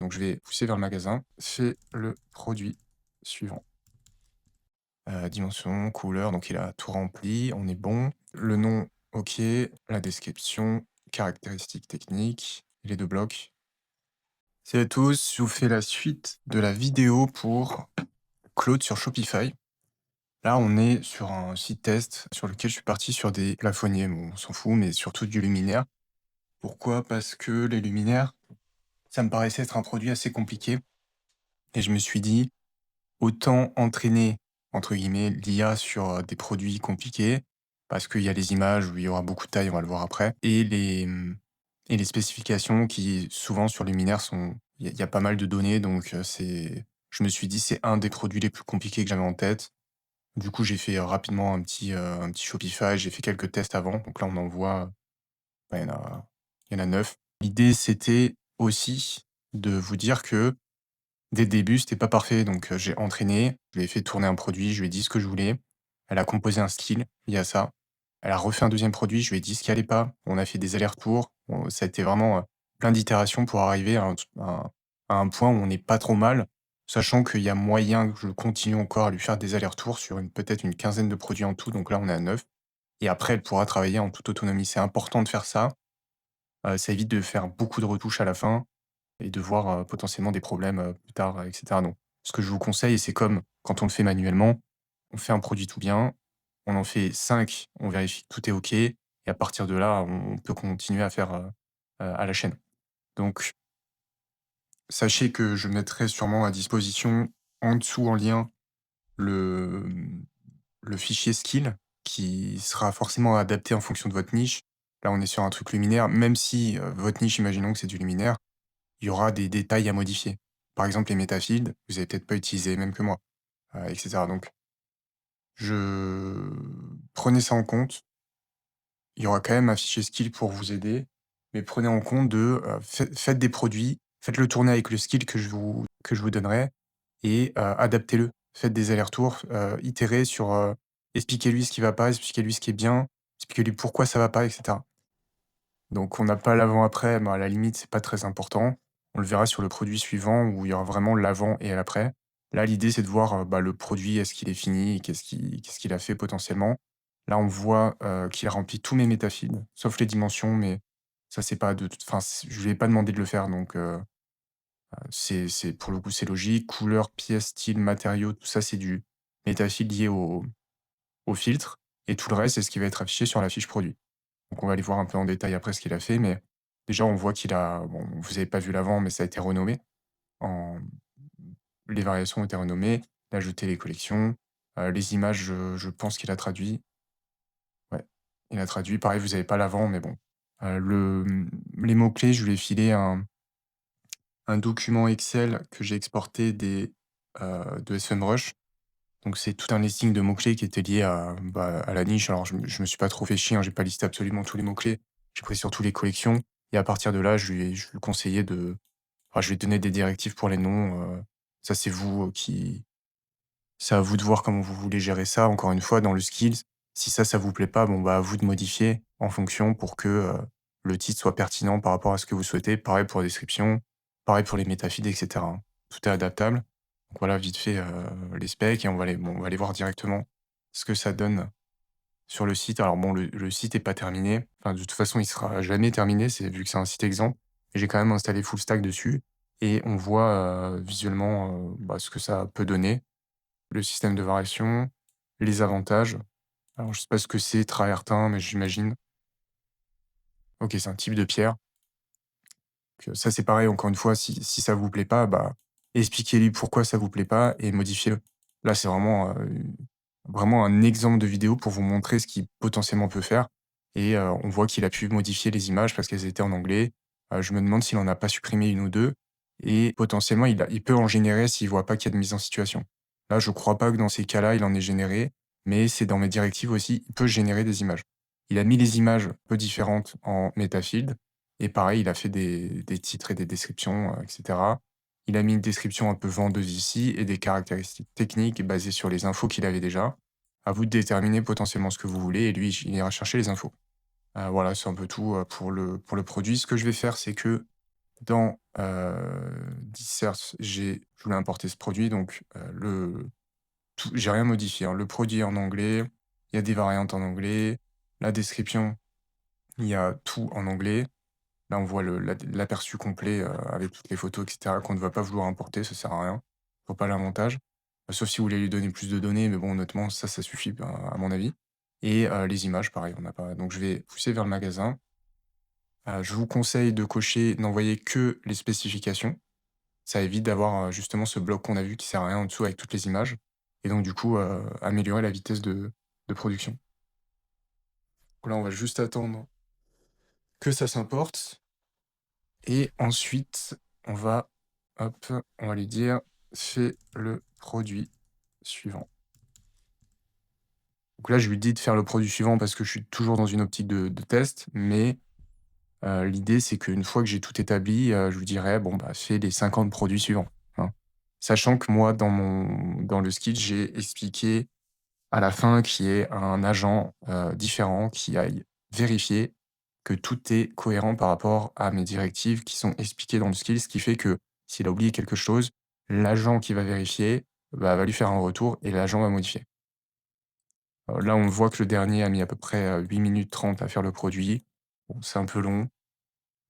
Donc je vais pousser vers le magasin. Fais le produit suivant. Dimension, couleur, donc il a tout rempli, on est bon. Le nom, OK. La description, caractéristiques techniques, les 2 blocs. Salut à tous, je vous fais la suite de la vidéo pour Claude sur Shopify. Là, on est sur un site test sur lequel je suis parti sur des plafonniers. Bon, on s'en fout, mais surtout du luminaire. Pourquoi? Parce que les luminaires, ça me paraissait être un produit assez compliqué et je me suis dit: «Autant entraîner» entre guillemets l'IA sur, des produits compliqués, parce qu'il y a les images où il y aura beaucoup de tailles, on va le voir après et les spécifications qui souvent sur luminaire sont il y a pas mal de données donc c'est je me suis dit: «C'est un des produits les plus compliqués que j'avais en tête». Du coup, j'ai fait, rapidement un petit Shopify, j'ai fait quelques tests avant, donc là on en voit, bah, il y en a 9. L'idée, c'était aussi de vous dire que, dès le début, c'était pas parfait, donc j'ai entraîné, je lui ai fait tourner un produit, je lui ai dit ce que je voulais. Elle a composé un skill, il y a ça. Elle a refait un deuxième produit, je lui ai dit ce qui allait pas. On a fait des allers-retours, ça a été vraiment, plein d'itérations pour arriver à un point où on n'est pas trop mal, sachant qu'il y a moyen que je continue encore à lui faire des allers-retours sur peut-être une quinzaine de produits en tout, donc là on est à 9 et après elle pourra travailler en toute autonomie. C'est important de faire ça, ça évite de faire beaucoup de retouches à la fin et de voir, potentiellement des problèmes, plus tard, et cetera. Donc ce que je vous conseille, c'est comme quand on le fait manuellement, on fait un produit tout bien, on en fait 5, on vérifie que tout est OK et à partir de là, on peut continuer à faire, à la chaîne. Donc sachez que je mettrai sûrement à disposition, en dessous en lien, le, le fichier skill qui sera forcément adapté en fonction de votre niche. Là, on est sur un truc luminaire, même si, votre niche, imaginons que c'est du luminaire, il y aura des détails à modifier. Par exemple, les métafields, vous avez peut-être pas utilisé les mêmes que moi, et cetera. Donc je prenez ça en compte. Il y aura quand même un fichier skill pour vous aider, mais prenez en compte de, faites des produits, faites-le tourner avec le skill que je vous donnerai et adaptez-le. Faites des allers-retours, itérez sur, expliquez-lui ce qui va pas, expliquez-lui ce qui est bien, expliquez-lui pourquoi ça va pas et cetera. Donc on n'a pas l'avant-après, mais à la limite, c'est pas très important. On le verra sur le produit suivant où il y aura vraiment l'avant et l'après. Là, l'idée, c'est de voir, bah, le produit, est-ce qu'il est fini? Qu'est-ce qu'il a fait potentiellement? Là, on voit, qu'il a rempli tous mes métafields, sauf les dimensions, mais ça, c'est pas de toute enfin, je lui ai pas demandé de le faire, donc c'est pour le coup, c'est logique. Couleur, pièce, style, matériaux, tout ça, c'est du métafield lié au filtre et tout le reste, c'est ce qui va être affiché sur la fiche produit. Donc on va aller voir un peu en détail après ce qu'il a fait, mais déjà on voit qu'il a bon, vous avez pas vu l'avant, mais ça a été renommé en les variations ont été renommées, il a ajouté les collections, les images, je pense qu'il a traduit. Ouais, il a traduit. Pareil, vous avez pas l'avant, mais bon. Les mots-clés, je lui ai filé un document Excel que j'ai exporté de SEMrush. Donc c'est tout un listing de mots-clés qui était lié à, bah, à la niche. Alors je me suis pas trop fait chier, hein, j'ai pas listé absolument tous les mots-clés. J'ai pris surtout les collections et à partir de là, je lui ai conseillé de je lui ai donné des directives pour les noms, ça c'est vous, c'est à vous de voir comment vous voulez gérer ça. Encore une fois, dans le skills, si ça vous plaît pas, bon, bah, à vous de modifier en fonction pour que, le titre soit pertinent par rapport à ce que vous souhaitez. Pareil pour la description, pareil pour les métafeeds et cetera, hein. Tout est adaptable. Donc voilà, vite fait, les specs et on va aller voir directement ce que ça donne sur le site. Alors bon, le site est pas terminé. Enfin, de toute façon, il sera jamais terminé, c'est vu que c'est un site exemple. Mais j'ai quand même installé full stack dessus et on voit, visuellement, bah, ce que ça peut donner, le système de variation, les avantages. Alors je sais pas ce que c'est travertin, mais j'imagine. OK, c'est un type de pierre. Que ça, c'est pareil, encore une fois, si ça vous plaît pas, bah, expliquez-lui pourquoi ça vous plaît pas et modifiez-le. Là, c'est vraiment un exemple de vidéo pour vous montrer ce qu'il potentiellement peut faire et on voit qu'il a pu modifier les images parce qu'elles étaient en anglais. Je me demande s'il en a pas supprimé une ou 2 et potentiellement il peut en générer s'il voit pas qu'il y a de mise en situation. Là, je crois pas que dans ces cas-là, il en ait généré, mais c'est dans mes directives aussi, il peut générer des images. Il a mis les images peu différentes en metafield et pareil, il a fait des titres et des descriptions, et cetera. Il a mis une description un peu vendeuse ici et des caractéristiques techniques basées sur les infos qu'il avait déjà. À vous de déterminer potentiellement ce que vous voulez et lui, il ira chercher les infos. Voilà, c'est un peu tout, pour le produit. Ce que je vais faire, c'est que Dans, Disserse, je voulais importer ce produit donc, j'ai rien modifié, hein. Le produit est en anglais, il y a des variantes en anglais, la description, il y a tout en anglais. Là, on voit l'aperçu complet, avec toutes les photos et cetera qu'on ne va pas vouloir importer, ça sert à rien. Faut pas l'inventage. Sauf si vous voulez lui donner plus de données, mais bon, honnêtement, ça suffit, ben, à mon avis et les images, pareil, on n'a pas donc je vais pousser vers le magasin. Je vous conseille de cocher n'envoyer que les spécifications. Ça évite d'avoir, justement ce bloc qu'on a vu qui sert à rien en dessous avec toutes les images et donc du coup, améliorer la vitesse de production. Donc là, on va juste attendre que ça s'importe et ensuite on va, hop, on va lui dire: «Fais le produit suivant». Donc là, je lui dis de faire le produit suivant parce que je suis toujours dans une optique de test, mais l'idée c'est qu'une fois que j'ai tout établi, je lui dirais: «Bon, bah, fais les 50 produits suivants», hein. Sachant que moi dans le sketch, j'ai expliqué à la fin qu'il y ait un agent, différent qui aille vérifier que tout est cohérent par rapport à mes directives qui sont expliquées dans le skill. Ce qui fait que s'il a oublié quelque chose, l'agent qui va vérifier, bah, va lui faire un retour et l'agent va modifier. Là, on voit que le dernier a mis à peu près, 8 minutes 30 à faire le produit. Bon, c'est un peu long,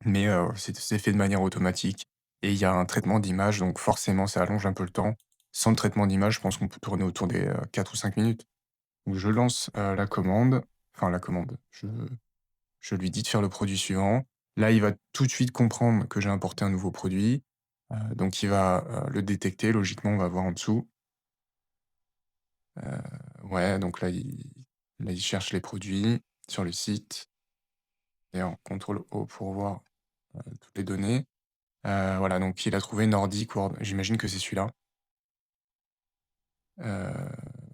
mais c'est fait de manière automatique et il y a un traitement d'image, donc forcément, ça allonge un peu le temps. Sans le traitement d'image, je pense qu'on peut tourner autour des, 4 ou 5 minutes. Donc je lance, la commande, enfin la commande, je lui dis de faire le produit suivant. Là, il va tout de suite comprendre que j'ai importé un nouveau produit, donc il va, le détecter. Logiquement, on va voir en dessous. Ouais, donc là, il cherche les produits sur le site et en contrôle O pour voir, toutes les données. Voilà, donc il a trouvé Nordic World. J'imagine que c'est celui-là. Heu,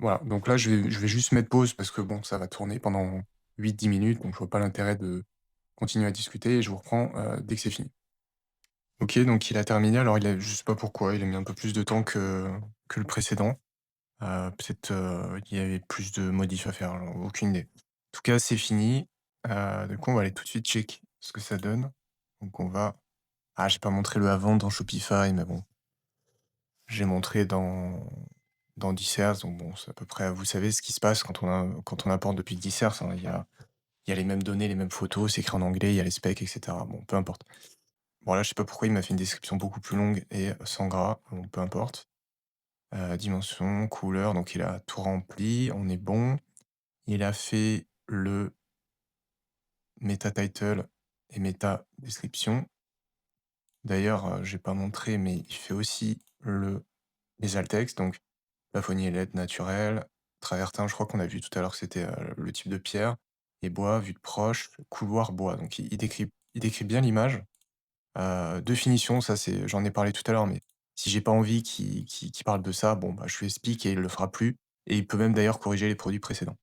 voilà, donc là, je vais juste mettre pause parce que bon, ça va tourner pendant 8 10 minutes, donc je vois pas l'intérêt de continuer à discuter et je vous reprends, dès que c'est fini. OK, donc il a terminé. Alors il a je sais pas pourquoi, il a mis un peu plus de temps que le précédent. Peut-être, il y avait plus de modifs à faire, alors aucune idée. En tout cas, c'est fini. Du coup, on va aller tout de suite check ce que ça donne. Donc on va j'ai pas montré le avant dans Shopify, mais bon, j'ai montré dans Disserse, donc bon, c'est à peu près vous savez ce qui se passe quand on importe depuis Disserse, hein. Il y a les mêmes données, les mêmes photos, c'est écrit en anglais, il y a les specs et cetera. Bon, peu importe. Bon là, je sais pas pourquoi il m'a fait une description beaucoup plus longue et sans gras, bon peu importe. Dimension, couleur, donc il a tout rempli, on est bon. Il a fait le meta title et meta description. D'ailleurs, j'ai pas montré, mais il fait aussi les alt textes, donc plafonnier LED naturel, travertin, je crois qu'on a vu tout à l'heure que c'était, le type de pierre et bois, vue de proche, couloir bois, donc il décrit bien l'image. De finition, ça c'est j'en ai parlé tout à l'heure, mais si j'ai pas envie qu'il parle de ça, bon, bah, je lui explique et il le fera plus et il peut même d'ailleurs corriger les produits précédents.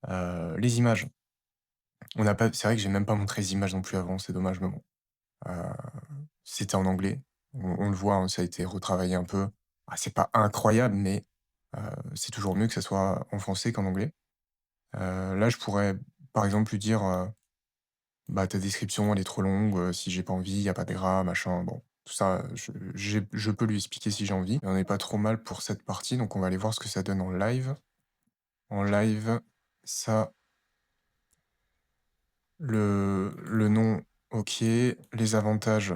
Les images, on n'a pas c'est vrai que j'ai même pas montré les images non plus avant, c'est dommage, mais bon. Heu, C'était en anglais. On le voit, hein, ça a été retravaillé un peu. C'est pas incroyable, mais heu, c'est toujours mieux que ça soit en français qu'en anglais. Là, je pourrais, par exemple, lui dire, bah, ta description, elle est trop longue, si j'ai pas envie, il y a pas de gras, machin, bon, tout ça, je peux lui expliquer si j'ai envie. On est pas trop mal pour cette partie, donc on va aller voir ce que ça donne en live. En live, ça, le nom, OK, les avantages,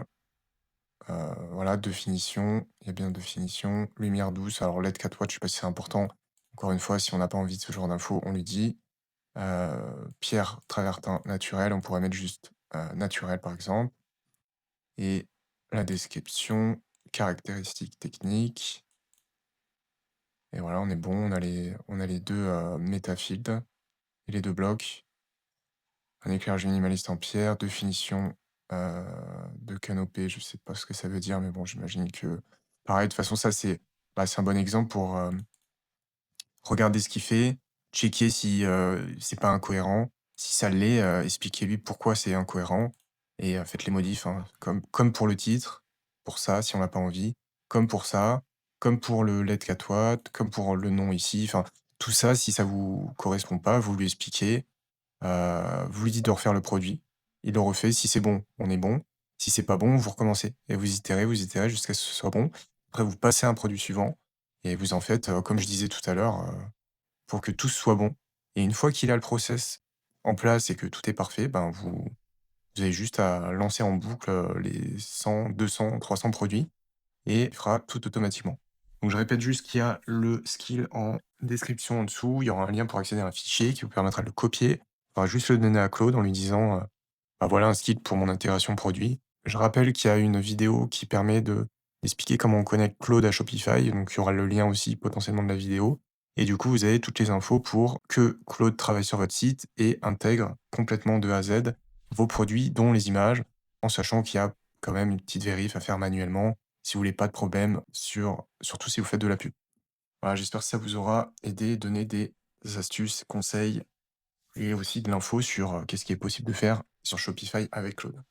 voilà, de finition, il y a bien de finition, lumière douce, alors LED 4 watts, je sais pas si c'est important. Encore une fois, si on n'a pas envie de ce genre d'infos, on lui dit. Pierre travertin naturel, on pourrait mettre juste, naturel, par exemple. Et la description, caractéristiques techniques et voilà, on est bon, on a les 2 métafields et les 2 blocs. Un éclairage minimaliste en pierre, de finition, heu, de canopée, je sais pas ce que ça veut dire, mais bon, j'imagine que pareil, de toute façon, ça c'est un bon exemple pour, regarder ce qu'il fait, checker si, c'est pas incohérent. Si ça l'est, expliquez-lui pourquoi c'est incohérent et faites les modifs, hein, comme pour le titre, pour ça, si on n'a pas envie, comme pour ça, comme pour le LED 4 watts, comme pour le nom ici, enfin, tout ça, si ça vous correspond pas, vous lui expliquez, vous lui dites de refaire le produit. Il le refait, si c'est bon, on est bon. Si c'est pas bon, vous recommencez et vous itérez jusqu'à ce que ce soit bon. Après vous passez à un produit suivant et vous en faites, comme je disais tout à l'heure, pour que tout soit bon et une fois qu'il a le process en place et que tout est parfait, ben, vous avez juste à lancer en boucle, les 100, 200, 300 produits et il fera tout automatiquement. Donc je répète juste qu'il y a le skill en description en dessous, il y aura un lien pour accéder à un fichier qui vous permettra de le copier. Il faudra juste le donner à Claude en lui disant, «Bah, voilà un skill pour mon intégration produit». Je rappelle qu'il y a une vidéo qui permet d'expliquer comment on connecte Claude à Shopify, donc il y aura le lien aussi potentiellement de la vidéo et du coup, vous avez toutes les infos pour que Claude travaille sur votre site et intègre complètement de A à Z vos produits, dont les images, en sachant qu'il y a quand même une petite vérif à faire manuellement si vous voulez pas de problème surtout si vous faites de la pub. Voilà, j'espère que ça vous aura aidé, donné des astuces, conseils et aussi de l'info sur, qu'est-ce qui est possible de faire sur Shopify avec Claude.